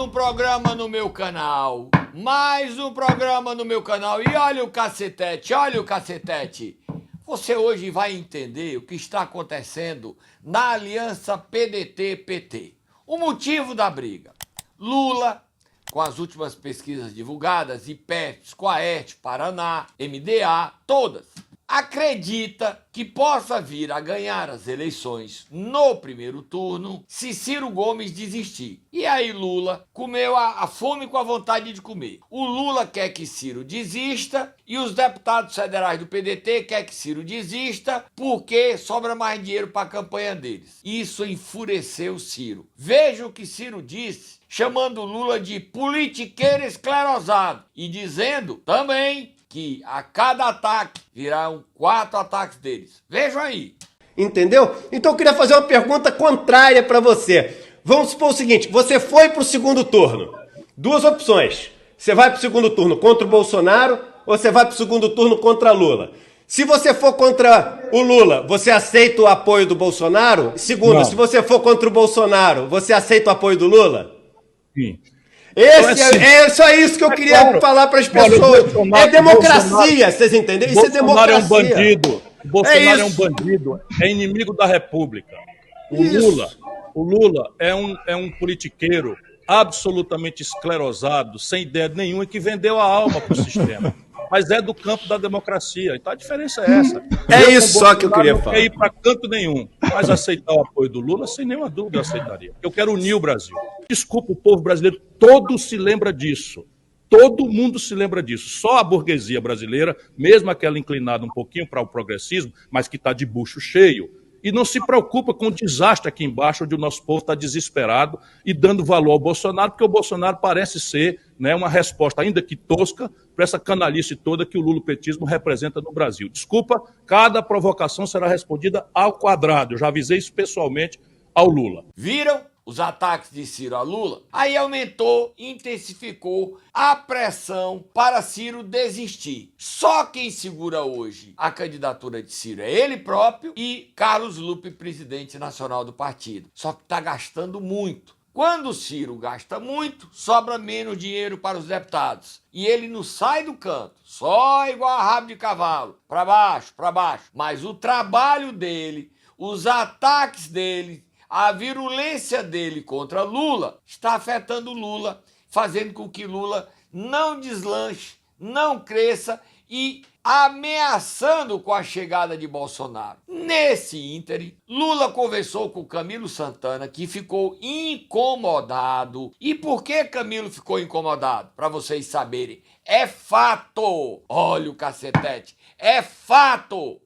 um programa no meu canal. Mais um programa no meu canal. E olha o cacetete, olha o cacetete. Você hoje vai entender o que está acontecendo na aliança PDT-PT. O motivo da briga. Lula, com as últimas pesquisas divulgadas, IPESP, Coaerte, Paraná, MDA, todas, acredita que possa vir a ganhar as eleições no primeiro turno se Ciro Gomes desistir. E aí Lula comeu a fome com a vontade de comer. O Lula quer que Ciro desista e os deputados federais do PDT querem que Ciro desista porque sobra mais dinheiro para a campanha deles. Isso enfureceu Ciro. Veja o que Ciro disse, chamando Lula de politiqueiro esclerosado e dizendo também que a cada ataque virão 4 ataques deles. Vejam aí. Entendeu? Então eu queria fazer uma pergunta contrária para você. Vamos supor o seguinte, você foi para o segundo turno. Duas opções. Você vai para o segundo turno contra o Bolsonaro ou você vai para o segundo turno contra Lula. Se você for contra o Lula, você aceita o apoio do Bolsonaro? Segundo, não. Se você for contra o Bolsonaro, você aceita o apoio do Lula? Sim. É só isso que eu queria falar para as pessoas. É democracia, vocês entendem? Isso é democracia. Bolsonaro é um bandido. Bolsonaro é um bandido. É inimigo da República. O Lula é um politiqueiro absolutamente esclerosado, sem ideia nenhuma, que vendeu a alma para o sistema. Mas é do campo da democracia. Então a diferença é essa. É isso só que eu queria falar. Não quer ir para canto nenhum. Mas aceitar o apoio do Lula, sem nenhuma dúvida, eu aceitaria. Eu quero unir o Brasil. Desculpa, o povo brasileiro todo se lembra disso. Todo mundo se lembra disso. Só a burguesia brasileira, mesmo aquela inclinada um pouquinho para o progressismo, mas que está de bucho cheio, e não se preocupa com o desastre aqui embaixo, onde o nosso povo está desesperado e dando valor ao Bolsonaro, porque o Bolsonaro parece ser, né, uma resposta, ainda que tosca, para essa canalice toda que o lulopetismo representa no Brasil. Desculpa, cada provocação será respondida ao quadrado. Eu já avisei isso pessoalmente ao Lula. Viram os ataques de Ciro a Lula? Aí aumentou, intensificou a pressão para Ciro desistir. Só quem segura hoje a candidatura de Ciro é ele próprio e Carlos Lupe, presidente nacional do partido. Só que está gastando muito. Quando o Ciro gasta muito, sobra menos dinheiro para os deputados. E ele não sai do canto, só igual a rabo de cavalo, para baixo, para baixo. Mas o trabalho dele, os ataques dele, a virulência dele contra Lula está afetando Lula, fazendo com que Lula não deslanche, não cresça e ameaçando com a chegada de Bolsonaro. Nesse ínterim, Lula conversou com Camilo Santana, que ficou incomodado. E por que Camilo ficou incomodado? Para vocês saberem, é fato. Olha o cacetete, é fato.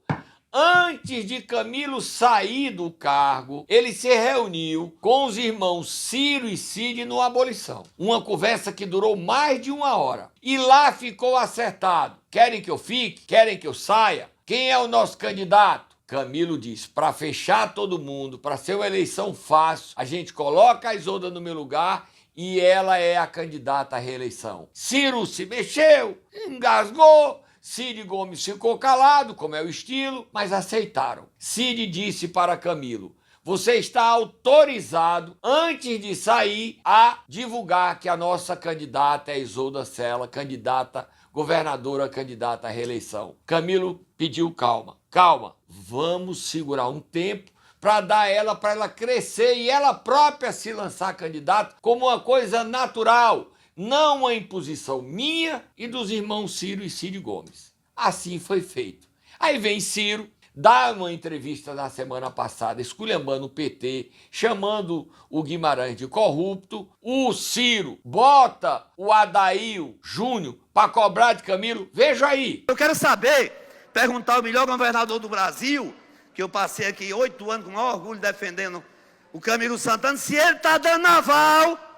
Antes de Camilo sair do cargo, ele se reuniu com os irmãos Ciro e Cid no Abolição. Uma conversa que durou mais de 1 hora. E lá ficou acertado. Querem que eu fique? Querem que eu saia? Quem é o nosso candidato? Camilo disse, para fechar todo mundo, para ser uma eleição fácil, a gente coloca a Isolda no meu lugar e ela é a candidata à reeleição. Ciro se mexeu, engasgou. Cid Gomes ficou calado, como é o estilo, mas aceitaram. Cid disse para Camilo, você está autorizado, antes de sair, a divulgar que a nossa candidata é Isolda Sela, candidata governadora, candidata à reeleição. Camilo pediu calma. Calma, vamos segurar um tempo para dar ela, para ela crescer e ela própria se lançar candidata como uma coisa natural. Não uma imposição minha e dos irmãos Ciro e Cid Gomes. Assim foi feito. Aí vem Ciro, dá uma entrevista na semana passada, esculhambando o PT, chamando o Guimarães de corrupto. O Ciro bota o Adail Júnior para cobrar de Camilo. Veja aí. Eu quero saber, perguntar ao melhor governador do Brasil, que eu passei aqui 8 anos com maior orgulho defendendo o Camilo Santana, se ele está dando aval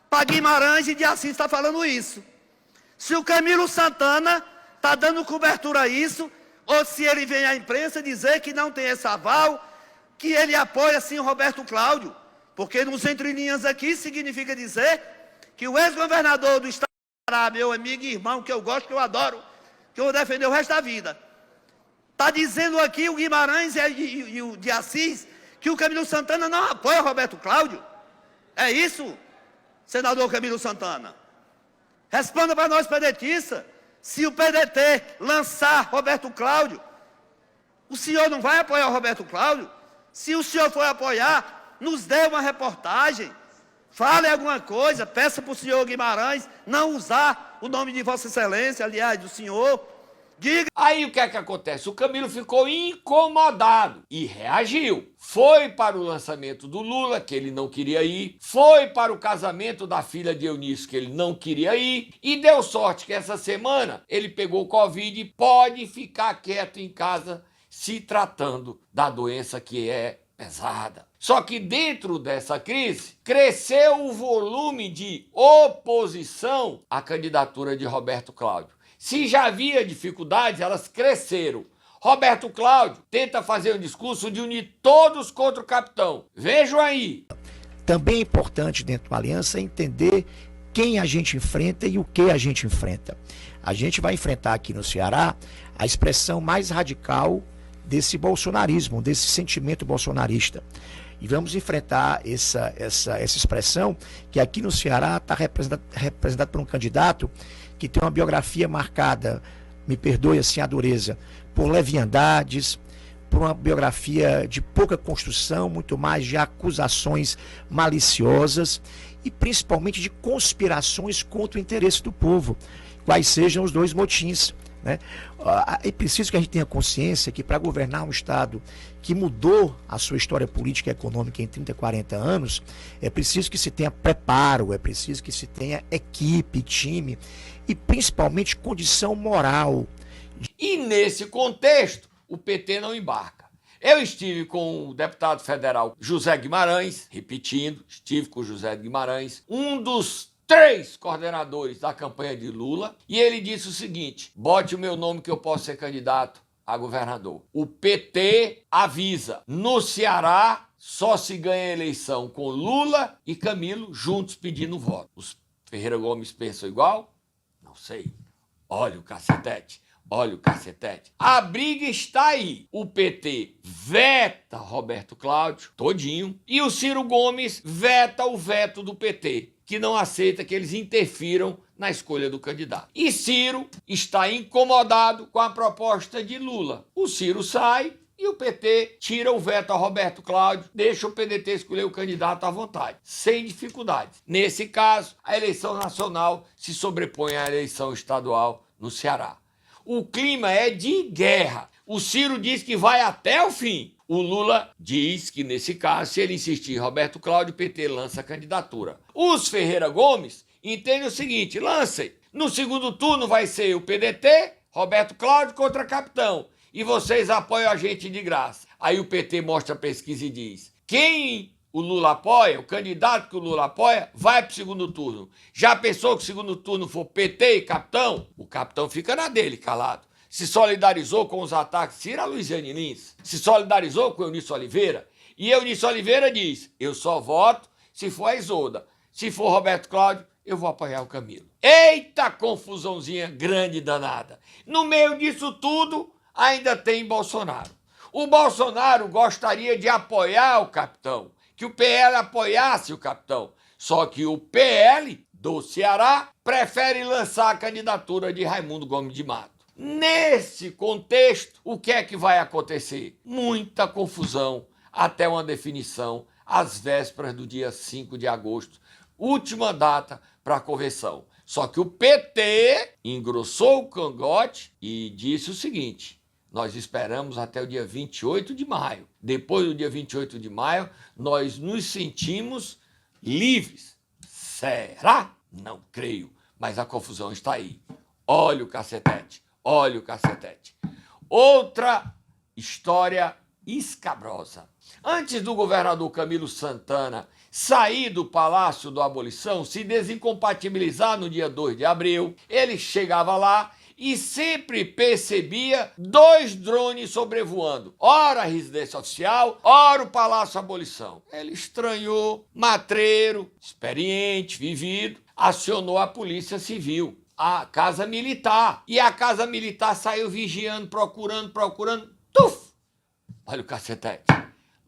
para Guimarães e de Assis está falando isso. Se o Camilo Santana está dando cobertura a isso, ou se ele vem à imprensa dizer que não tem esse aval, que ele apoia sim o Roberto Cláudio, porque nos entrelinhas aqui significa dizer que o ex-governador do estado do Pará, meu amigo e irmão, que eu gosto, que eu adoro, que eu vou defender o resto da vida, está dizendo aqui o Guimarães e o de Assis que o Camilo Santana não apoia o Roberto Cláudio. É isso? senador Camilo Santana. Responda para nós, pedetistas, se o PDT lançar Roberto Cláudio, o senhor não vai apoiar o Roberto Cláudio? Se o senhor for apoiar, nos dê uma reportagem, fale alguma coisa, peça para o senhor Guimarães não usar o nome de Vossa Excelência, aliás, do senhor. Diga. Aí o que é que acontece? O Camilo ficou incomodado e reagiu. Foi para o lançamento do Lula, que ele não queria ir, foi para o casamento da filha de Eunício, que ele não queria ir, e deu sorte que essa semana ele pegou Covid e pode ficar quieto em casa se tratando da doença que é pesada. Só que dentro dessa crise, cresceu o volume de oposição à candidatura de Roberto Cláudio. Se já havia dificuldades, elas cresceram. Roberto Cláudio tenta fazer um discurso de unir todos contra o capitão. Vejam aí. Também é importante dentro da aliança entender quem a gente enfrenta e o que a gente enfrenta. A gente vai enfrentar aqui no Ceará a expressão mais radical desse bolsonarismo, desse sentimento bolsonarista. E vamos enfrentar essa expressão que aqui no Ceará está representada por um candidato que tem uma biografia marcada, me perdoe assim a dureza, por leviandades, por uma biografia de pouca construção, muito mais de acusações maliciosas e principalmente de conspirações contra o interesse do povo, quais sejam os dois motins. Né? É preciso que a gente tenha consciência que para governar um Estado que mudou a sua história política e econômica em 30, 40 anos, é preciso que se tenha preparo, é preciso que se tenha equipe, time e principalmente condição moral. E nesse contexto, o PT não embarca. Eu estive com o deputado federal José Guimarães, repetindo, estive com o José Guimarães, um dos 3 coordenadores da campanha de Lula, e ele disse o seguinte: bote o meu nome que eu posso ser candidato a governador. O PT avisa, no Ceará só se ganha eleição com Lula e Camilo juntos pedindo voto. Os Ferreira Gomes pensam igual? Não sei. Olha o cacetete. Olha o cacetete. A briga está aí. O PT veta Roberto Cláudio, todinho, e o Ciro Gomes veta o veto do PT, que não aceita que eles interfiram na escolha do candidato. E Ciro está incomodado com a proposta de Lula. O Ciro sai e o PT tira o veto a Roberto Cláudio, deixa o PDT escolher o candidato à vontade, sem dificuldades. Nesse caso, a eleição nacional se sobrepõe à eleição estadual no Ceará. O clima é de guerra. O Ciro diz que vai até o fim. O Lula diz que, nesse caso, se ele insistir em Roberto Cláudio, o PT lança a candidatura. Os Ferreira Gomes entendem o seguinte: lancem. No segundo turno vai ser o PDT, Roberto Cláudio contra Capitão. E vocês apoiam a gente de graça. Aí o PT mostra a pesquisa e diz: quem o Lula apoia, o candidato que o Lula apoia, vai para o segundo turno. Já pensou que o segundo turno for PT e Capitão? O Capitão fica na dele, calado. Se solidarizou com os ataques de Ciro a Luiziane Lins, se solidarizou com Eunício Oliveira, e Eunício Oliveira diz: eu só voto se for a Isolda, se for Roberto Cláudio, eu vou apoiar o Camilo. Eita confusãozinha grande danada. No meio disso tudo, ainda tem Bolsonaro. O Bolsonaro gostaria de apoiar o Capitão, que o PL apoiasse o Capitão, só que o PL do Ceará prefere lançar a candidatura de Raimundo Gomes de Mato. Nesse contexto, o que é que vai acontecer? Muita confusão até uma definição às vésperas do dia 5 de agosto, última data para a convenção. Só que o PT engrossou o cangote e disse o seguinte: nós esperamos até o dia 28 de maio. Depois do dia 28 de maio, nós nos sentimos livres. Será? Não creio, mas a confusão está aí. Olha o cacetete. Olha o cacetete. Outra história escabrosa. Antes do governador Camilo Santana sair do Palácio da Abolição, se desincompatibilizar no dia 2 de abril, ele chegava lá e sempre percebia 2 drones sobrevoando. Ora a residência oficial, ora o Palácio da Abolição. Ele estranhou, matreiro, experiente, vivido, acionou a Polícia Civil, a Casa Militar. E a Casa Militar saiu vigiando, procurando. Tuf! Olha o cacetete.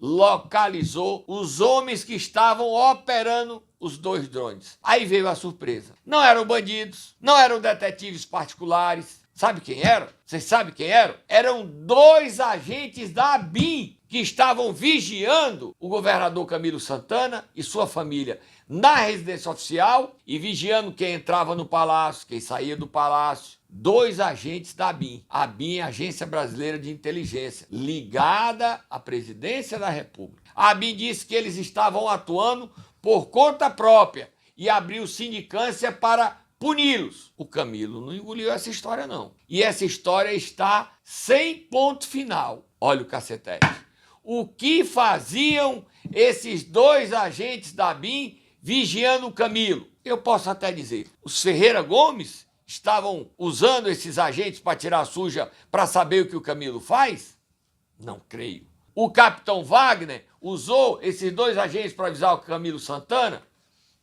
localizou os homens que estavam operando os 2 drones. Aí veio a surpresa. Não eram bandidos, não eram detetives particulares. Sabe quem eram? Vocês sabem quem eram? Eram 2 agentes da ABIN que estavam vigiando o governador Camilo Santana e sua família na residência oficial e vigiando quem entrava no palácio, quem saía do palácio. 2 agentes da ABIN. A ABIN é a Agência Brasileira de Inteligência, ligada à Presidência da República. A ABIN disse que eles estavam atuando por conta própria e abriu sindicância para puni-los. O Camilo não engoliu essa história, não. E essa história está sem ponto final. Olha o cacetete. O que faziam esses 2 agentes da ABIN vigiando o Camilo? Eu posso até dizer, os Ferreira Gomes estavam usando esses agentes para tirar suja para saber o que o Camilo faz? Não creio. O capitão Wagner usou esses 2 agentes para avisar o Camilo Santana?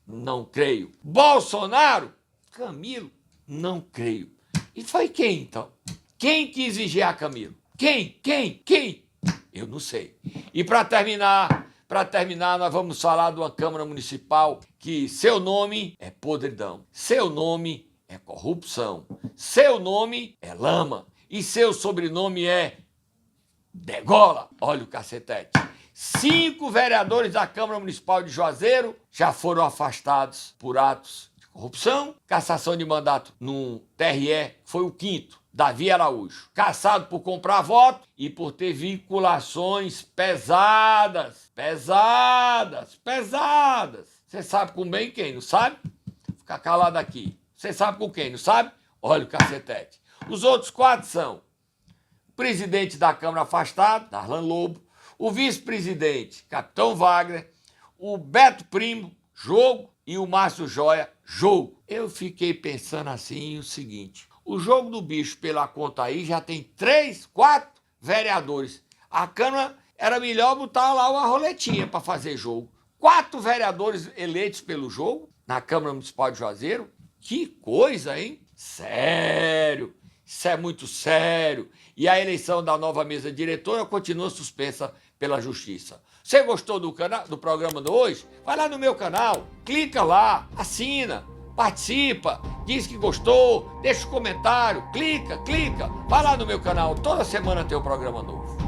Não creio. Bolsonaro? Camilo? Não creio. E foi quem, então? Quem quis vigiar Camilo? Quem? Eu não sei. E para terminar, nós vamos falar de uma Câmara Municipal que seu nome é podridão, seu nome é corrupção, seu nome é lama e seu sobrenome é degola. Olha o cacetete. 5 vereadores da Câmara Municipal de Juazeiro já foram afastados por atos de corrupção. Cassação de mandato no TRE foi o 5º. Davi Araújo, cassado por comprar voto e por ter vinculações pesadas. Você sabe com bem quem, não sabe? Fica calado aqui. Você sabe com quem, não sabe? Olha o cacetete. Os outros 4 são o presidente da Câmara afastado, Darlan Lobo, o vice-presidente, Capitão Wagner, o Beto Primo, jogo, e o Márcio Joia, jogo. Eu fiquei pensando assim o seguinte... O jogo do bicho, pela conta aí, já tem 3, 4 vereadores. A Câmara era melhor botar lá uma roletinha para fazer jogo. 4 vereadores eleitos pelo jogo na Câmara Municipal de Juazeiro. Que coisa, hein? Sério. Isso é muito sério. E a eleição da nova mesa diretora continua suspensa pela Justiça. Você gostou do programa de hoje? Vai lá no meu canal, clica lá, assina. Participa, diz que gostou, deixa um comentário, clica, vai lá no meu canal, toda semana tem um programa novo.